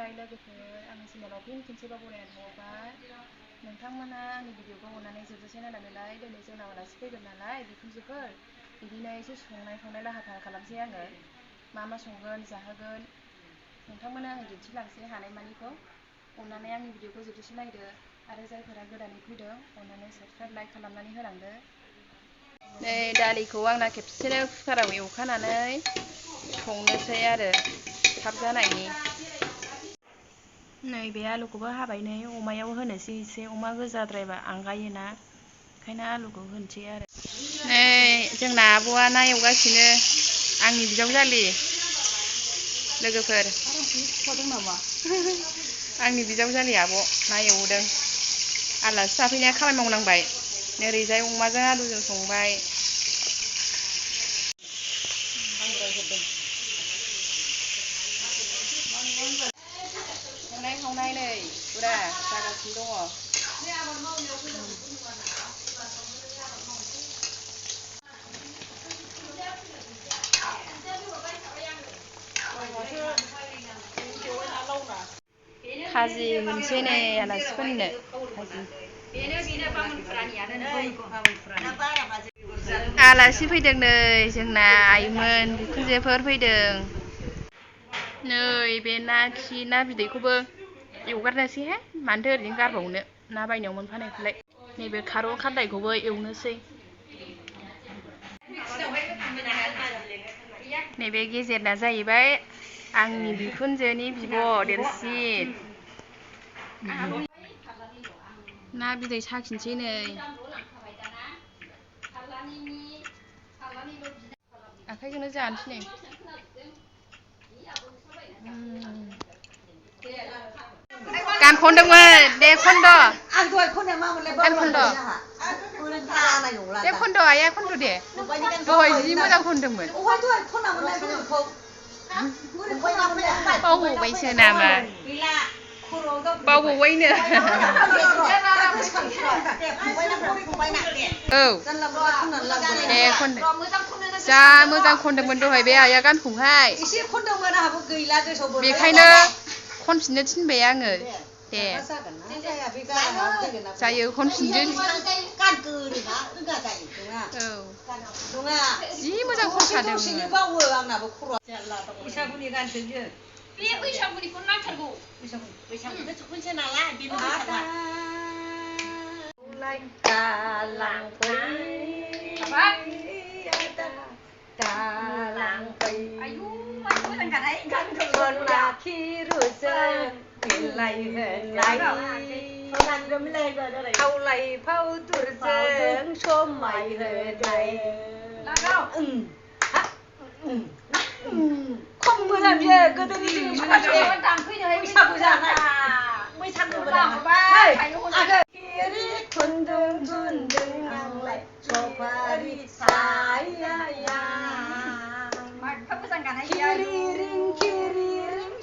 खुलुमबाय लोगोफोर आंनि चेनेलाव फिन खेबसेबाव बरायना थाबावबाय नोंथांमोना आंनि भिडिअखौ अननानै जोबजासे नायनानैलाय दिनै जोंनाव आलासि फैगोन नालाय बिखुनजोफोर बिदिनो एसे संनाय खावनाय लाहार फाहार खालामसै आङो मा संगोन जाहोगोन नोंथांमोना आं दिन्थिलांसै हानायमानिखौ अननानै आंनि भिडिअखौ जोबजासे नायदो आरो जायफोरा गोदानै फैदों अननानै साबस्क्राइब लाइक खालामनानै होलांदो। नै दालिखौ आंना खेबसेनो कुकाराव एवखानानै संनोसै आरो थाब जानायनि। नैबे आलुखौबो हाबाय नै अमायाव होनोसै एसे अमा गोजाद्रायबा आंगायोना ओंखायनो आलुखौ होनोसै आरो। नै जोंना आब'आ ना एवगासिनो आंनि बिजावजालि लोगोफोर आंनि बिजावजालि आब' ना एवदों आलासि जाफैनाया खामानि मावनांबाय ओरैजाय अमाजों आलुजों संबाय। संनाय खावनाय नै फुरा जागासिनो दङ। खाजि मोनसे नै आलासिफोरनो आलासि फैदों नै जोंना आइमोन बिखुनजोफोर फैदों। नै बे ना बिदैखौबो एवगारनोसैहाय मानोथो ओरैनो गारबावनो ना बायनायाव मोनफानायखौलाय। नैबे खारौ खान्दायखौबो एवनोसै। नैबे गेजेरना जाहैबाय आंनि बिखुनजोनि बिब' देरसिन ना बिदै साखिनोसै नै आखाइजोंनो जानोसै नै गान खनदोंमोन दे खन्द' गान खन्द' दे खन्द' आइया खन्द' दे दहाय जि मोजां खनदोंमोन बावबावबायसो नामा बावबावबायनो औ दे खनदो जा मोजां खनदोंमोन दहाय बे आइया गानखौहाय बेखायनो खनफिननो थिनबाय आङो दे जायो खनफिनदो औ जि मोजां खनखादों बैसागुनि गानसो बियो बे बैसागुनिखौ नांथारगौ बैसागुनि सफैसै नालाय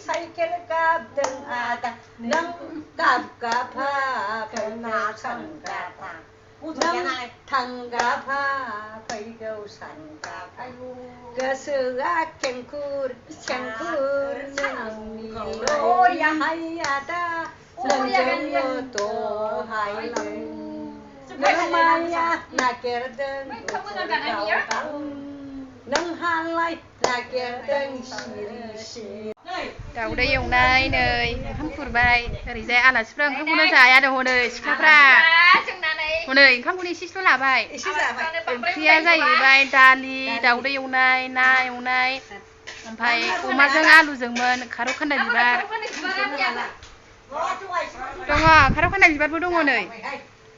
साइकेल गाबदों आदा नों गाबगाफा खोनासंगाफा नों थांगाफा फैगौ सानगाफा गोसोआ खेंखुर खेंखुर नोंनिल' आदा नोंजोंल' दहायनो माया नागिरदों नोंहालाय नागिरदों सिरि सिरि। दाउदै एवनाय नै ओंखाम खुरबाय ओरैजाय आलासिफ्रा ओंखामखौनो जाया दं हनै सिख्लाफ्रा हनै ओंखामखौनो एसेल' लाबाय। ओंख्रिया जाहैबाय दालि दाउदै एवनाय ना एवनाय ओमफ्राय अमाजों आलुजोंमोन खारौ खान्दाय बिबार दङ खारौ खान्दाय बिबारबो दङ नै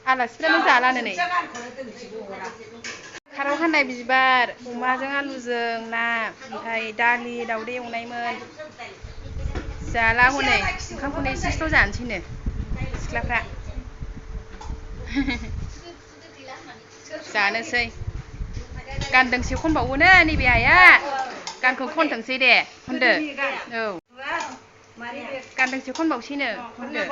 आलासिफ्रानो जालानो नै खारौ खान्दाय बिबार अमाजों आलुजों ना ओमफ्राय दालि दाउदै एवनायमोन जाला हनै ओंखामखौनो एसेल' जानोसैनो सिख्लाफ्रा जानोसै गान दोंसे खनबावोनो नैबे आइया गानखौ खनथोंसै दे खनदो औ गान दोंसे खनबावसैनो खनदो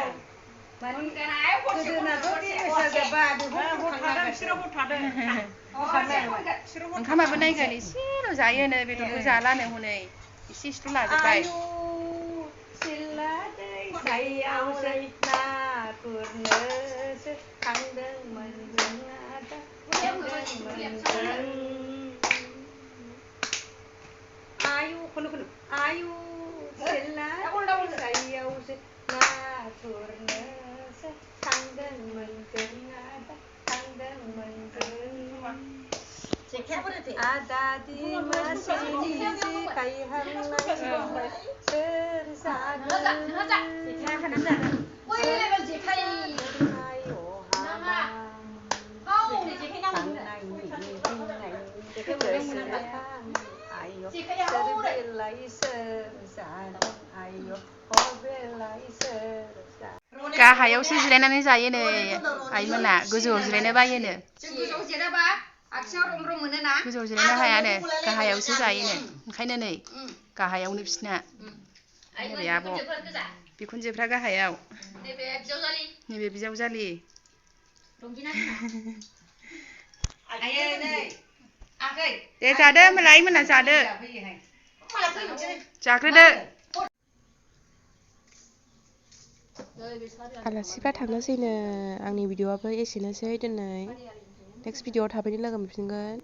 ओंखामाबो नायगोन एसेल' जायोनो बेदरबो जालानो हनै एसेल' लाजोबबाय सायावसो ना गुरनोसो थांदोंमोन जों आदा थांदोंमोन जों आयु खनो आयु सिला सायावसो ना गुरनोसो थांदोंमोन जों आदा थांदोंमोन जों आदा दिमासिनि जेखाइ हांनाय सोर जागोन गाहायावसो जिरायनानै जायो नै आइमोना गोजौआव जिरायनो बायोनो गोजौआव जिरायनो हायानो गाहायावसो जायोनो ओंखायनो नै गाहायावनो बिसिना नैबे आब' बिखुनजोफ्रा गाहायाव नैबे बिजावजालि दे जादो होमबालाय आइमोना जादो जाग्रोदो आलासिफ्रा थांनोसैनो आंनि भिडिअ'आबो एसेनोसै दिनै नेक्स्ट भिडिअ'आव थाबैनो लोगो मोनफिनगोन